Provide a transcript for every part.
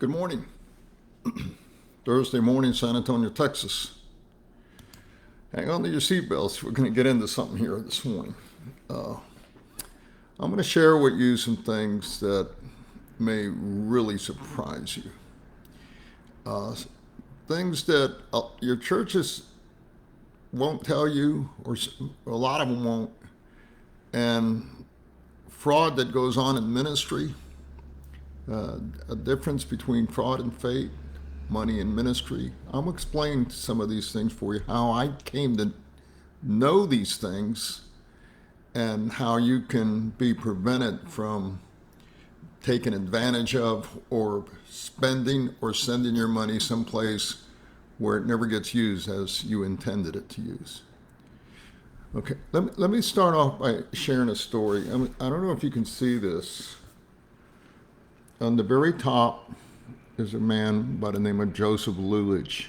Good morning. Thursday morning, San Antonio, Texas. Hang on to your seatbelts. We're going to get into something here this morning. I'm going to share with you some things that may really surprise you. Things that your churches won't tell you, or a lot of them won't. And fraud that goes on in ministry, a difference between fraud and faith, money and ministry. I'm explaining some of these things for you, how I came to know these things and how you can be prevented from taking advantage of or spending or sending your money someplace where it never gets used as you intended it to use. Okay, let me start off by sharing a story. I don't know if you can see this. On the very top is a man by the name of Joseph Lulich,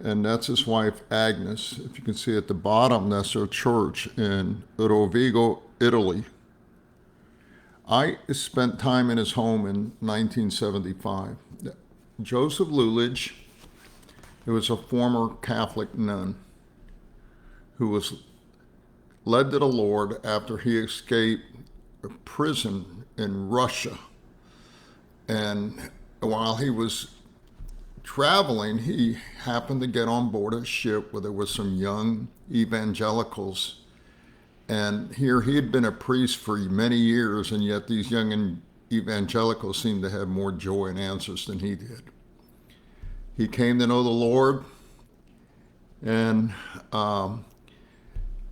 and that's his wife Agnes. If you can see at the bottom, that's their church in Rovigo, Italy. I spent time in his home in 1975. Joseph Lulich, he was a former Catholic nun who was led to the Lord after he escaped a prison in Russia. And while he was traveling, he happened to get on board a ship where there were some young evangelicals. And here he had been a priest for many years, and yet these young evangelicals seemed to have more joy and answers than he did. He came to know the Lord, and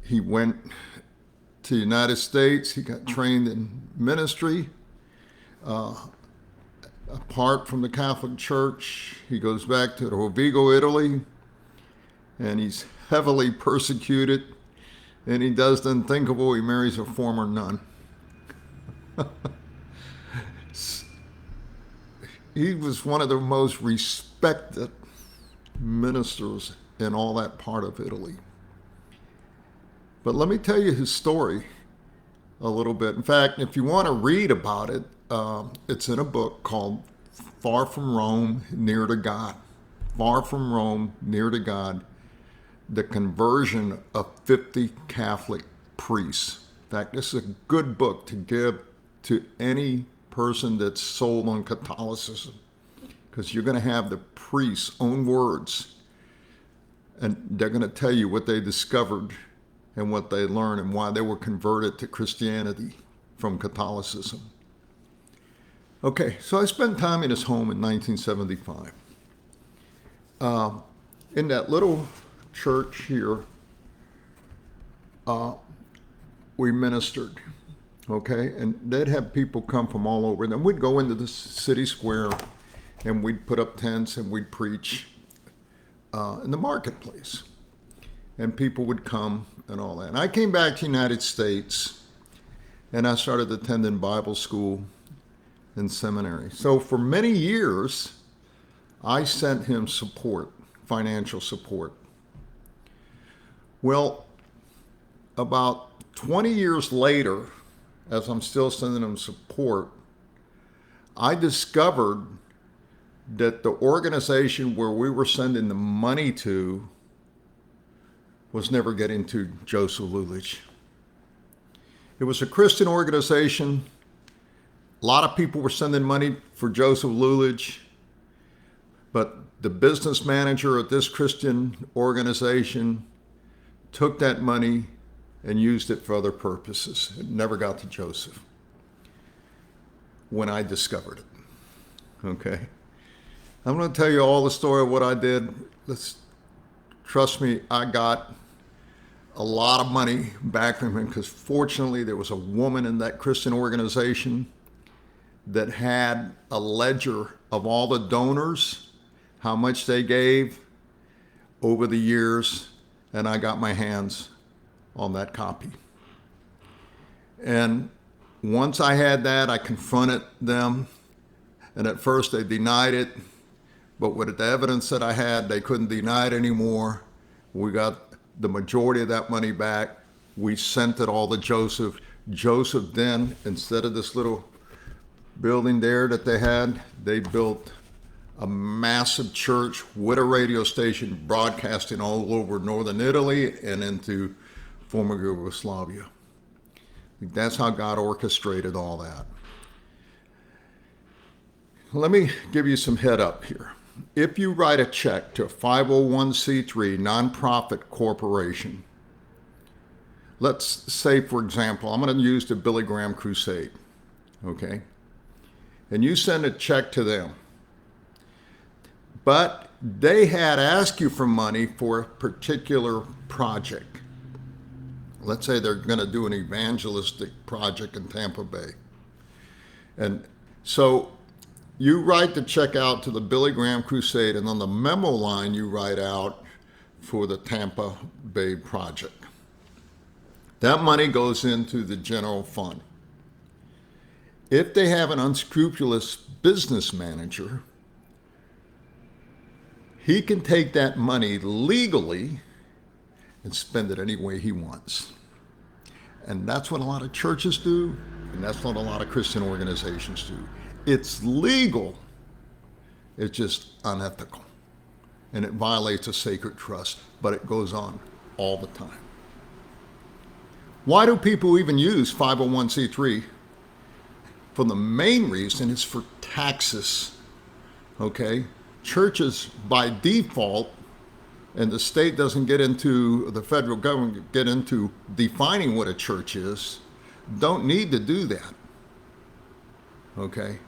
he went to the United States. He got trained in ministry. Apart from the Catholic Church, he goes back to Rovigo, Italy, and he's heavily persecuted, and he does the unthinkable. He marries a former nun. He was one of the most respected ministers in all that part of Italy. But let me tell you his story a little bit. In fact, if you want to read about it, it's in a book called Far From Rome, Near to God. Far From Rome, Near to God, the conversion of 50 Catholic priests. In fact, this is a good book to give to any person that's sold on Catholicism, because you're going to have the priests' own words, and they're going to tell you what they discovered and what they learned and why they were converted to Christianity from Catholicism. Okay, so I spent time in his home in 1975. In that little church here, we ministered, okay? And they'd have people come from all over. And then we'd go into the city square, and we'd put up tents, and we'd preach in the marketplace. And people would come and all that. And I came back to the United States, and I started attending Bible school and seminary. So for many years, I sent him support, financial support. Well, about 20 years later, as I'm still sending him support, I discovered that the organization where we were sending the money to was never getting to Joseph Lulich. It was a Christian organization. A lot of people were sending money for Joseph Lulich, but the business manager at this Christian organization took that money and used it for other purposes. It never got to Joseph when I discovered it. Okay? I'm going to tell you all the story of what I did. Trust me, I got a lot of money back from him, because fortunately there was a woman in that Christian organization that had a ledger of all the donors, how much they gave over the years, and I got my hands on that copy. And once I had that, I confronted them, and at first they denied it, but with the evidence that I had, they couldn't deny it anymore. We got the majority of that money back. We sent it all to Joseph. Joseph then, instead of this little building there that they had, they built a massive church with a radio station broadcasting all over northern Italy and into former Yugoslavia. That's how God orchestrated all that. Let me give you some head up here. If you write a check to a 501c3 nonprofit corporation, let's say, for example, I'm going to use the Billy Graham Crusade, okay? And you send a check to them, but they had asked you for money for a particular project. Let's say they're going to do an evangelistic project in Tampa Bay. And so you write the check out to the Billy Graham Crusade, and on the memo line you write out for the Tampa Bay project. That money goes into the general fund. If they have an unscrupulous business manager, he can take that money legally and spend it any way he wants. And that's what a lot of churches do, and that's what a lot of Christian organizations do. It's legal, it's just unethical. And it violates a sacred trust, but it goes on all the time. Why do people even use 501c3? For the main reason is for taxes, okay? Churches by default, and the state doesn't get into, the federal government get into defining what a church is, don't need to do that, okay?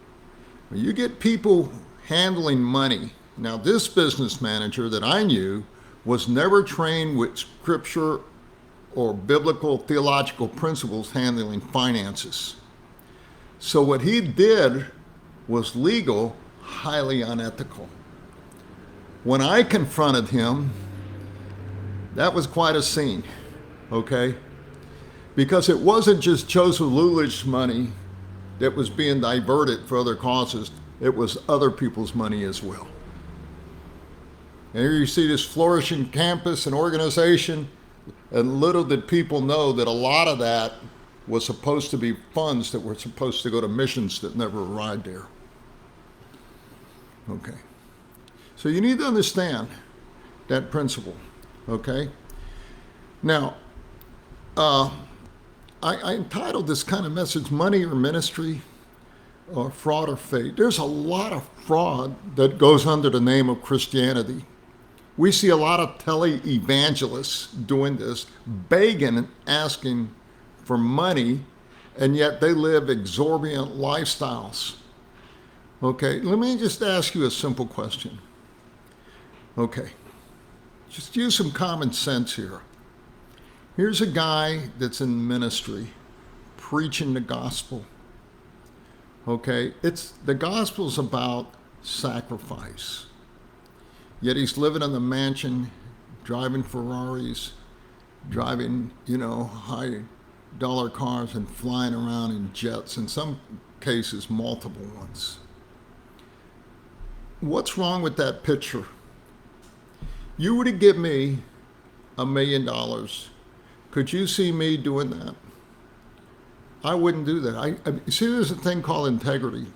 When you get people handling money, now this business manager that I knew was never trained with scripture or biblical theological principles handling finances. So what he did was legal, highly unethical. When I confronted him, that was quite a scene, okay? Because it wasn't just Joseph Lulich's money that was being diverted for other causes, it was other people's money as well. And here you see this flourishing campus and organization, and little did people know that a lot of that was supposed to be funds that were supposed to go to missions that never arrived there. Okay. So you need to understand that principle, okay? Now, I entitled this kind of message, Money or Ministry, or Fraud or Fate. There's a lot of fraud that goes under the name of Christianity. We see a lot of tele-evangelists doing this, begging and asking for money, and yet they live exorbitant lifestyles. Okay, let me just ask you a simple question. Okay, just use some common sense here. Here's a guy that's in ministry, preaching the gospel. Okay, the gospel's about sacrifice. Yet he's living in the mansion, driving Ferraris, driving, high dollar cars and flying around in jets, in some cases, multiple ones. What's wrong with that picture? You were to give me $1 million. Could you see me doing that? I wouldn't do that. I see, there's a thing called integrity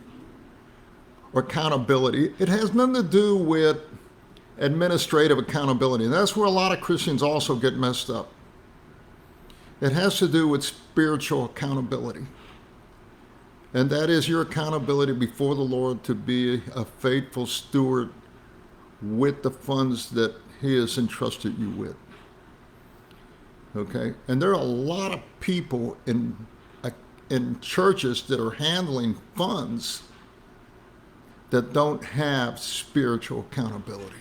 or accountability. It has nothing to do with administrative accountability. And that's where a lot of Christians also get messed up. It has to do with spiritual accountability. And that is your accountability before the Lord to be a faithful steward with the funds that He has entrusted you with. Okay? And there are a lot of people in churches that are handling funds that don't have spiritual accountability,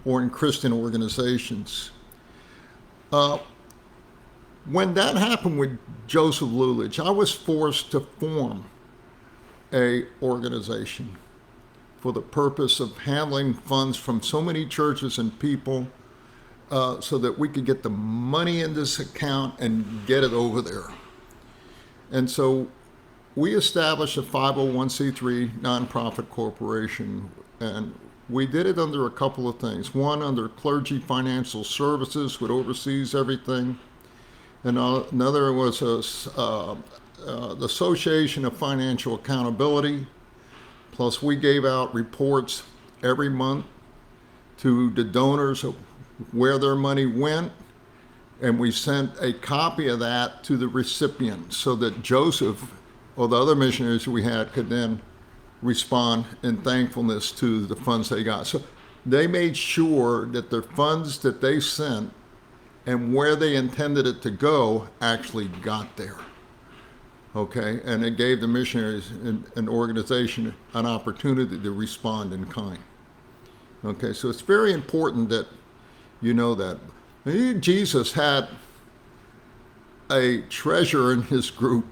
or in Christian organizations. When that happened with Joseph Lulich, I was forced to form an organization for the purpose of handling funds from so many churches and people so that we could get the money in this account and get it over there. And so we established a 501c3 nonprofit corporation, and we did it under a couple of things. One, under Clergy Financial Services, which oversees everything. And another was a the Association of Financial Accountability. Plus, we gave out reports every month to the donors of where their money went. And we sent a copy of that to the recipient so that Joseph or the other missionaries we had could then respond in thankfulness to the funds they got. So they made sure that the funds that they sent and where they intended it to go actually got there. Okay, and it gave the missionaries and organization an opportunity to respond in kind. Okay, so it's very important that you know that. Jesus had a treasure in his group.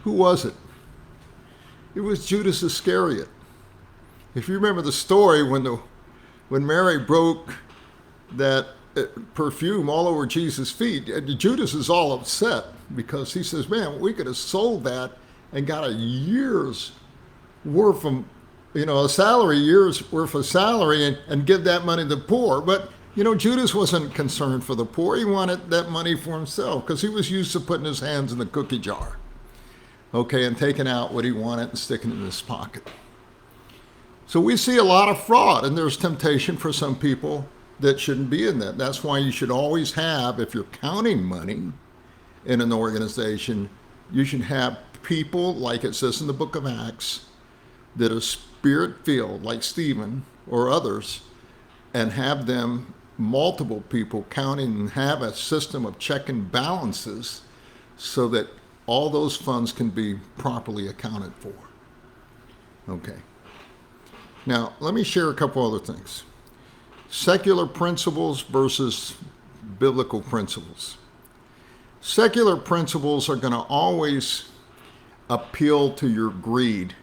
Who was it? It was Judas Iscariot. If you remember the story when Mary broke that perfume all over Jesus' feet, Judas is all upset because he says, man, we could have sold that and got a year's worth of, a salary, year's worth of salary and give that money to the poor. But Judas wasn't concerned for the poor. He wanted that money for himself because he was used to putting his hands in the cookie jar, okay, and taking out what he wanted and sticking it in his pocket. So we see a lot of fraud, and there's temptation for some people that shouldn't be in that. That's why you should always have, if you're counting money in an organization, you should have people, like it says in the book of Acts, that are spirit-filled, like Stephen or others, and have them multiple people counting and have a system of check and balances so that all those funds can be properly accounted for. Okay. Now, let me share a couple other things. Secular principles versus biblical principles. Secular principles are going to always appeal to your greed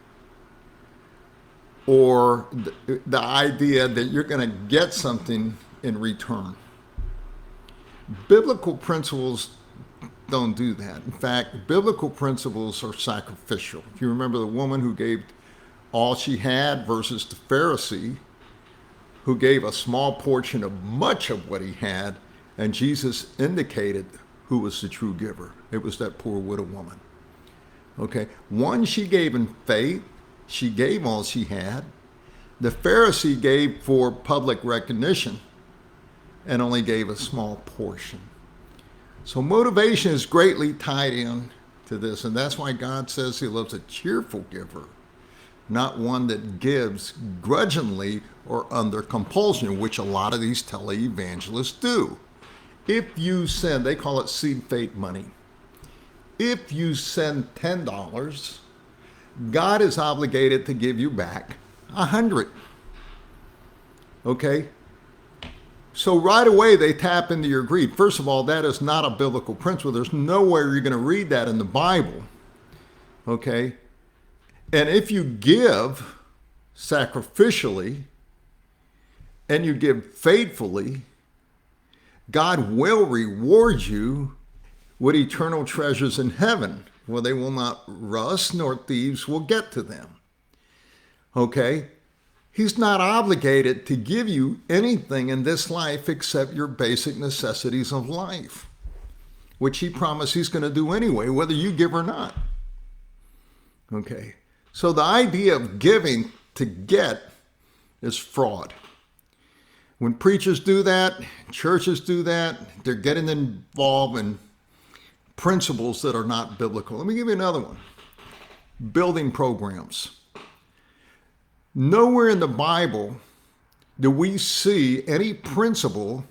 or the idea that you're going to get something in return. Biblical principles don't do that. In fact, biblical principles are sacrificial. If you remember the woman who gave all she had versus the Pharisee who gave a small portion of much of what he had, and Jesus indicated who was the true giver. It was that poor widow woman. Okay, one, she gave in faith. She gave all she had. The Pharisee gave for public recognition and only gave a small portion. So motivation is greatly tied in to this, and that's why God says he loves a cheerful giver, not one that gives grudgingly or under compulsion, which a lot of these televangelists do. If you send, they call it seed faith money. If you send $10, God is obligated to give you back 100. Okay? So right away they tap into your greed. First of all, that is not a biblical principle. There's nowhere you're going to read that in the Bible. Okay? And if you give sacrificially and you give faithfully, God will reward you with eternal treasures in heaven, where they will not rust nor thieves will get to them. Okay? He's not obligated to give you anything in this life except your basic necessities of life, which he promised he's going to do anyway, whether you give or not. Okay? So the idea of giving to get is fraud. When preachers do that, churches do that, they're getting involved in principles that are not biblical. Let me give you another one. Building programs. Nowhere in the Bible do we see any principle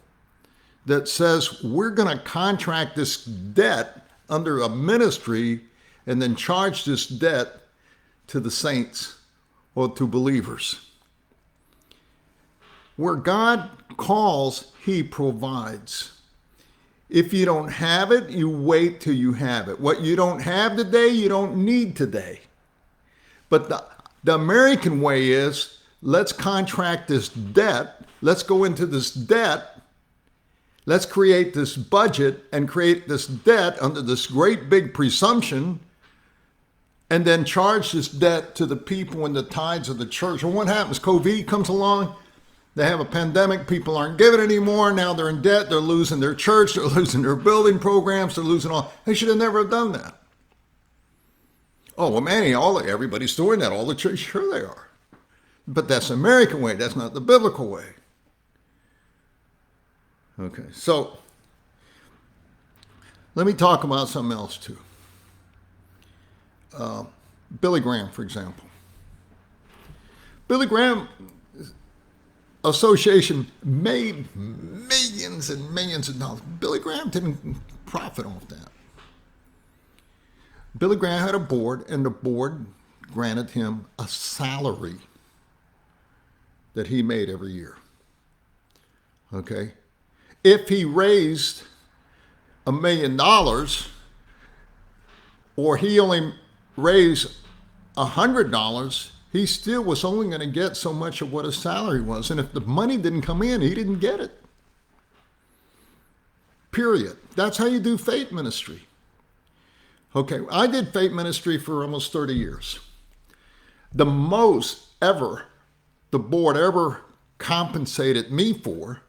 that says we're going to contract this debt under a ministry and then charge this debt to the saints or to believers. Where God calls, he provides. If you don't have it, you wait till you have it. What you don't have today, you don't need today. But the American way is, let's contract this debt. Let's go into this debt. Let's create this budget and create this debt under this great big presumption and then charge this debt to the people in the tithes of the church. And what happens? COVID comes along. They have a pandemic. People aren't giving anymore. Now they're in debt. They're losing their church. They're losing their building programs. They're losing all. They should have never done that. Oh, well, Manny, everybody's doing that. All the church, sure they are. But that's the American way. That's not the biblical way. Okay, so let me talk about something else too. Billy Graham, for example. Billy Graham Association made millions and millions of dollars. Billy Graham didn't profit off that. Billy Graham had a board, and the board granted him a salary that he made every year. Okay? If he raised $1 million, or he only raised $100, he still was only going to get so much of what his salary was. And if the money didn't come in, he didn't get it. Period. That's how you do faith ministry. Okay, I did faith ministry for almost 30 years. The most ever the board ever compensated me for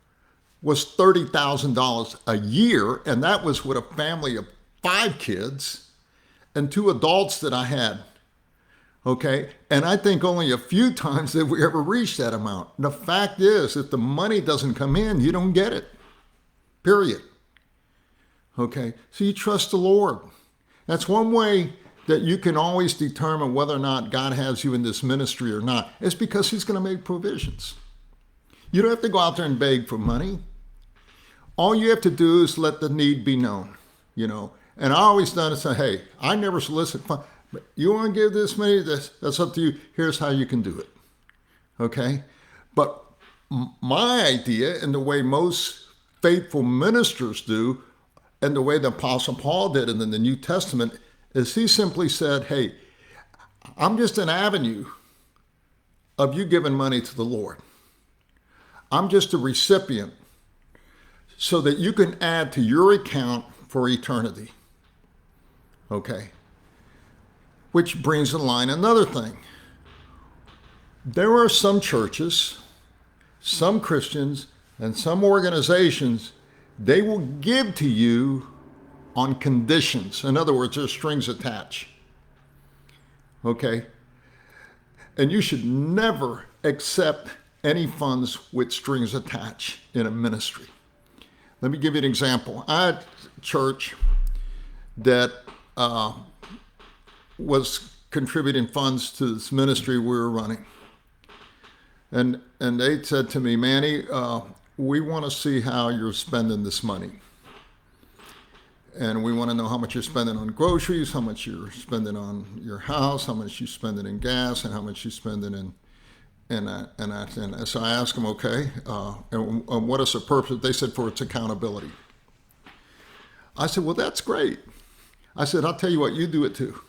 was $30,000 a year, and that was with a family of 5 kids and 2 adults that I had. Okay, and I think only a few times did we ever reach that amount. The fact is, if the money doesn't come in, you don't get it. Period. Okay, so you trust the Lord. That's one way that you can always determine whether or not God has you in this ministry or not. It's because He's going to make provisions. You don't have to go out there and beg for money. All you have to do is let the need be known, you know. And I always done is say, hey, I never solicit funds. But you want to give this money? That's up to you. Here's how you can do it. Okay? But my idea, and the way most faithful ministers do, and the way the Apostle Paul did it in the New Testament, is he simply said, hey, I'm just an avenue of you giving money to the Lord. I'm just a recipient so that you can add to your account for eternity. Okay? Which brings in line another thing. There are some churches, some Christians, and some organizations, they will give to you on conditions. In other words, there's strings attached. Okay? And you should never accept any funds with strings attached in a ministry. Let me give you an example. I had a church that was contributing funds to this ministry we were running. And they said to me, Manny, we want to see how you're spending this money. And we want to know how much you're spending on groceries, how much you're spending on your house, how much you're spending in gas, and how much you're spending in and so I asked them, okay, and what is the purpose? They said, for its accountability. I said, well, that's great. I said, I'll tell you what, you do it too.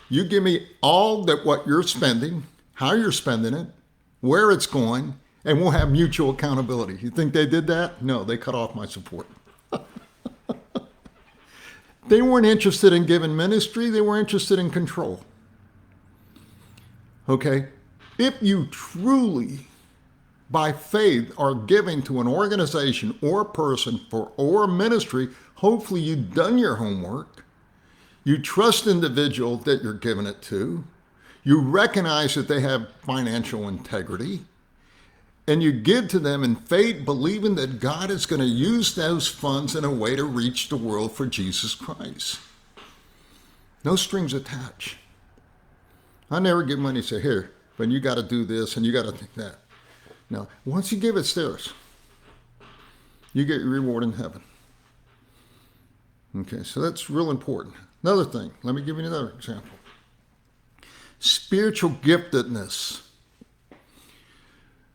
You give me all that what you're spending, how you're spending it, where it's going, and we'll have mutual accountability. You think they did that? No, they cut off my support. They weren't interested in giving ministry. They were interested in control. Okay? If you truly, by faith, are giving to an organization or a person or a ministry, hopefully you've done your homework. You trust the individual that you're giving it to. You recognize that they have financial integrity. And you give to them in faith, believing that God is going to use those funds in a way to reach the world for Jesus Christ. No strings attached. I never give money and say, here, but you got to do this and you got to think that. No, once you give, it's theirs. You get your reward in heaven. Okay, so that's real important. Another thing, let me give you another example. Spiritual giftedness.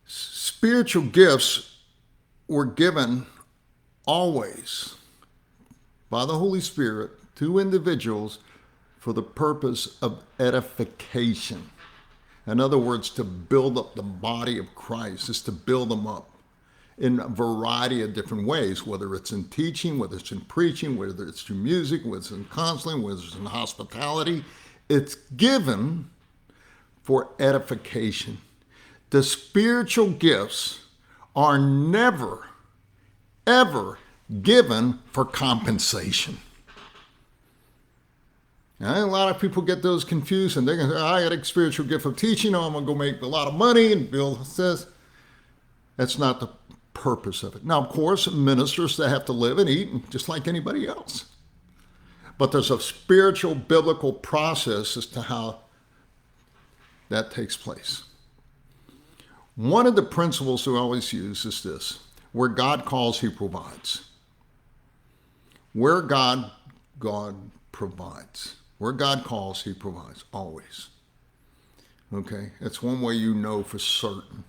Spiritual gifts were given always by the Holy Spirit to individuals for the purpose of edification. In other words, to build up the body of Christ, is to build them up in a variety of different ways, whether it's in teaching, whether it's in preaching, whether it's through music, whether it's in counseling, whether it's in hospitality. It's given for edification. The spiritual gifts are never, ever given for compensation. And a lot of people get those confused and they're going to say, I got a spiritual gift of teaching, or I'm going to go make a lot of money and build this. That's not the purpose of it. Now, of course, ministers, they have to live and eat just like anybody else. But there's a spiritual, biblical process as to how that takes place. One of the principles we always use is this: where God calls, he provides. Where God provides. Where God calls, he provides, always. Okay? That's one way you know for certain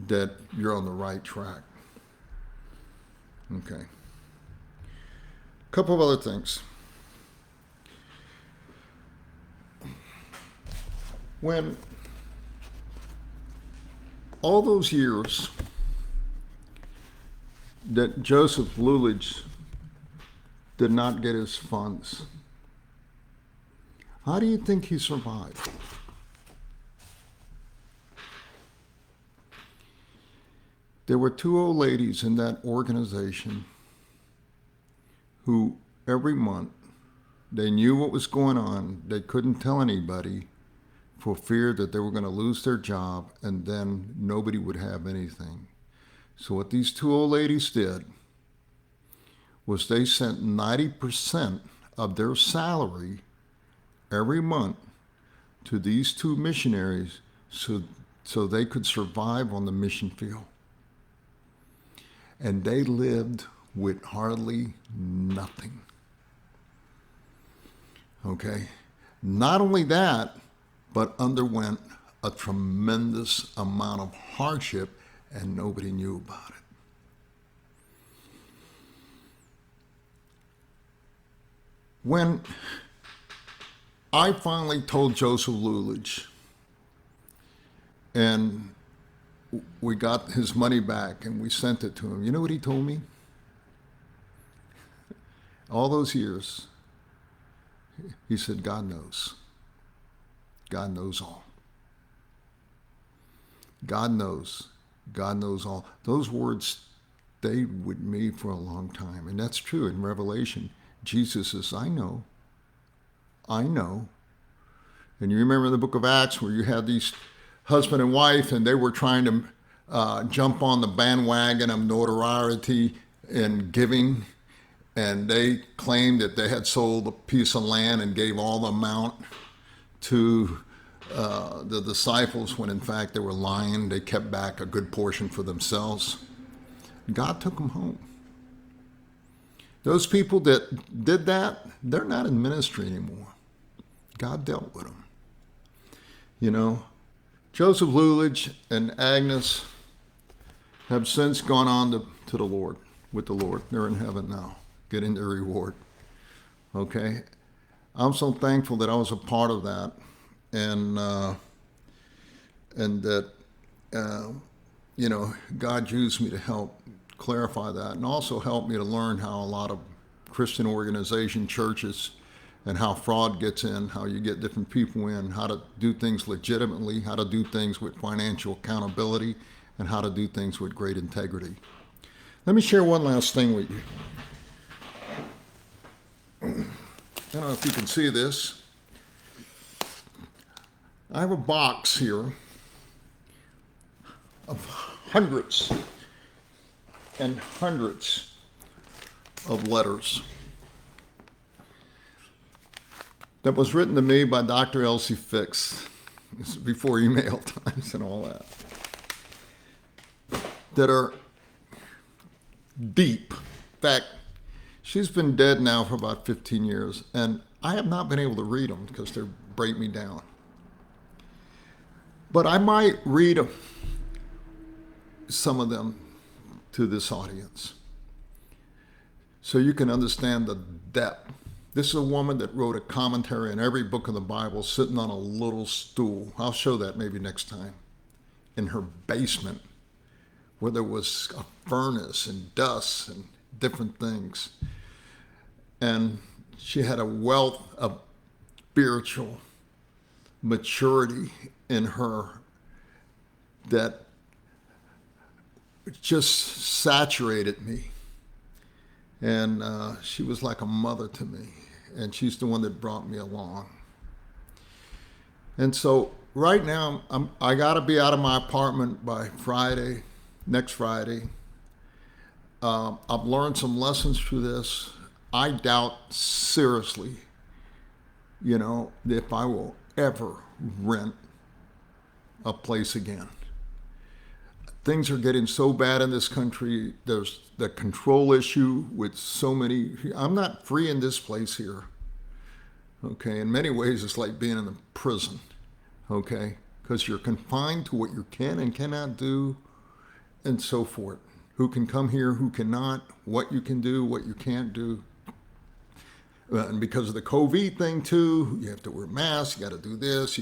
that you're on the right track. Okay. A couple of other things. When all those years that Joseph Lulich did not get his funds, how do you think he survived? There were two old ladies in that organization who every month, they knew what was going on. They couldn't tell anybody for fear that they were going to lose their job and then nobody would have anything. So what these two old ladies did was they sent 90% of their salary every month to these two missionaries so they could survive on the mission field. And they lived with hardly nothing. Okay? Not only that, but underwent a tremendous amount of hardship and nobody knew about it. When I finally told Joseph Lulich and we got his money back and we sent it to him, you know what he told me? All those years, he said, God knows. God knows all. God knows. God knows all. Those words stayed with me for a long time. And that's true in Revelation. Jesus says, I know. I know. And you remember the book of Acts where you had these husband and wife and they were trying to jump on the bandwagon of notoriety and giving. And they claimed that they had sold a piece of land and gave all the amount to the disciples when in fact they were lying. They kept back a good portion for themselves. God took them home. Those people that did that, they're not in ministry anymore. God dealt with them. You know, Joseph Lulich and Agnes have since gone on to the Lord, with the Lord. They're in heaven now, getting their reward. Okay? I'm so thankful that I was a part of that, and that you know, God used me to help clarify that, and also help me to learn how a lot of Christian organization churches and how fraud gets in, how you get different people in, how to do things legitimately, how to do things with financial accountability, and how to do things with great integrity. Let me share one last thing with you. I don't know if you can see this. I have a box here of hundreds and hundreds of letters that was written to me by Dr. Elsie Fix. This is before email times and all that are deep. In fact, she's been dead now for about 15 years, and I have not been able to read them because they break me down. But I might read some of them to this audience so you can understand the depth. This is a woman that wrote a commentary on every book of the Bible sitting on a little stool. I'll show that maybe next time. In her basement, where there was a furnace and dust and different things. And she had a wealth of spiritual maturity in her that just saturated me. And she was like a mother to me. and she's the one that brought me along. And so right now, I got to be out of my apartment by Friday, next Friday. I've learned some lessons through this. I doubt seriously, if I will ever rent a place again. Things are getting so bad in this country. There's the control issue with so many. I'm not free in this place here. Okay, in many ways, it's like being in a prison. Okay, because you're confined to what you can and cannot do, and so forth. Who can come here, who cannot, what you can do, what you can't do. And because of the COVID thing too, you have to wear masks. You got to do this.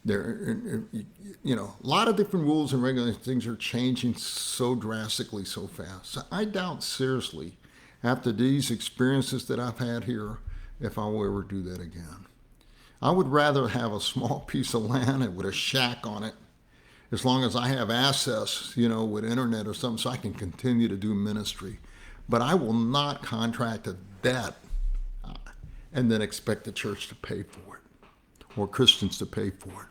A lot of different rules and regulations. Things are changing so drastically, so fast. So I doubt seriously, after these experiences that I've had here, if I will ever do that again. I would rather have a small piece of land with a shack on it, as long as I have access, with internet or something, so I can continue to do ministry. But I will not contract a debt and then expect the church to pay for it or Christians to pay for it.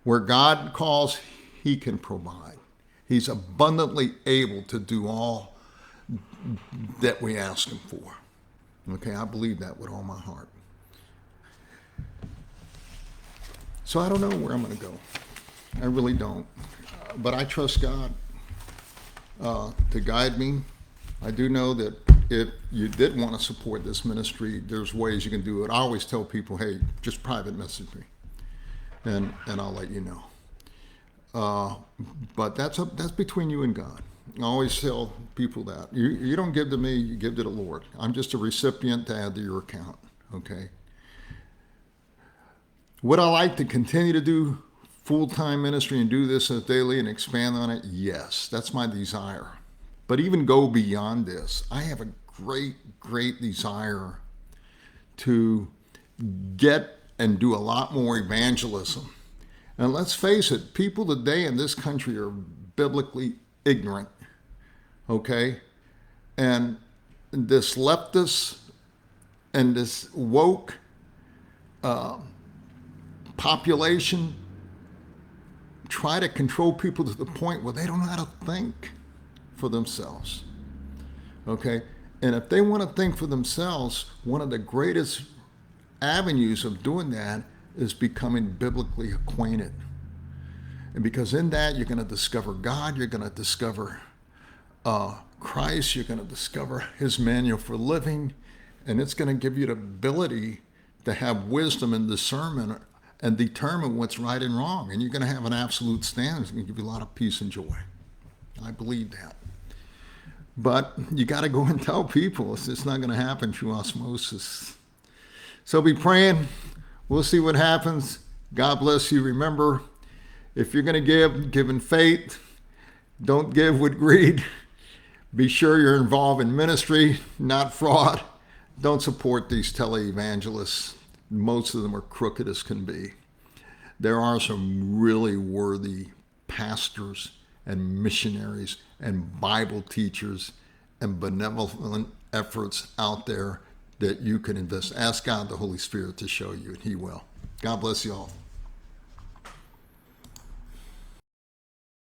Where God calls, he can provide. He's abundantly able to do all that we ask him for. Okay, I believe that with all my heart. So I don't know where I'm going to go. I really don't. But I trust God to guide me. I do know that if you did want to support this ministry, there's ways you can do it. I always tell people, hey, just private message me, and I'll let you know. But that's between you and God. I always tell people that. You don't give to me, you give to the Lord. I'm just a recipient to add to your account, okay? Would I like to continue to do full-time ministry and do this daily and expand on it? Yes, that's my desire. But even go beyond this. I have a great, great desire to get and do a lot more evangelism. And let's face it, people today in this country are biblically ignorant, okay? And this leftist and this woke population try to control people to the point where they don't know how to think for themselves, okay? And if they want to think for themselves, one of the greatest avenues of doing that is becoming biblically acquainted. And because in that, you're going to discover God, you're going to discover Christ, you're going to discover his manual for living, and it's going to give you the ability to have wisdom and discernment and determine what's right and wrong. And you're going to have an absolute standard. It's going to give you a lot of peace and joy. I believe that. But you got to go and tell people. It's not going to happen through osmosis. So be praying. We'll see what happens. God bless you. Remember, if you're going to give in faith. Don't give with greed. Be sure you're involved in ministry, not fraud. Don't support these televangelists. Most of them are crooked as can be. There are some really worthy pastors and missionaries and Bible teachers and benevolent efforts out there that you can invest. Ask God, the Holy Spirit, to show you, and he will. God bless you all.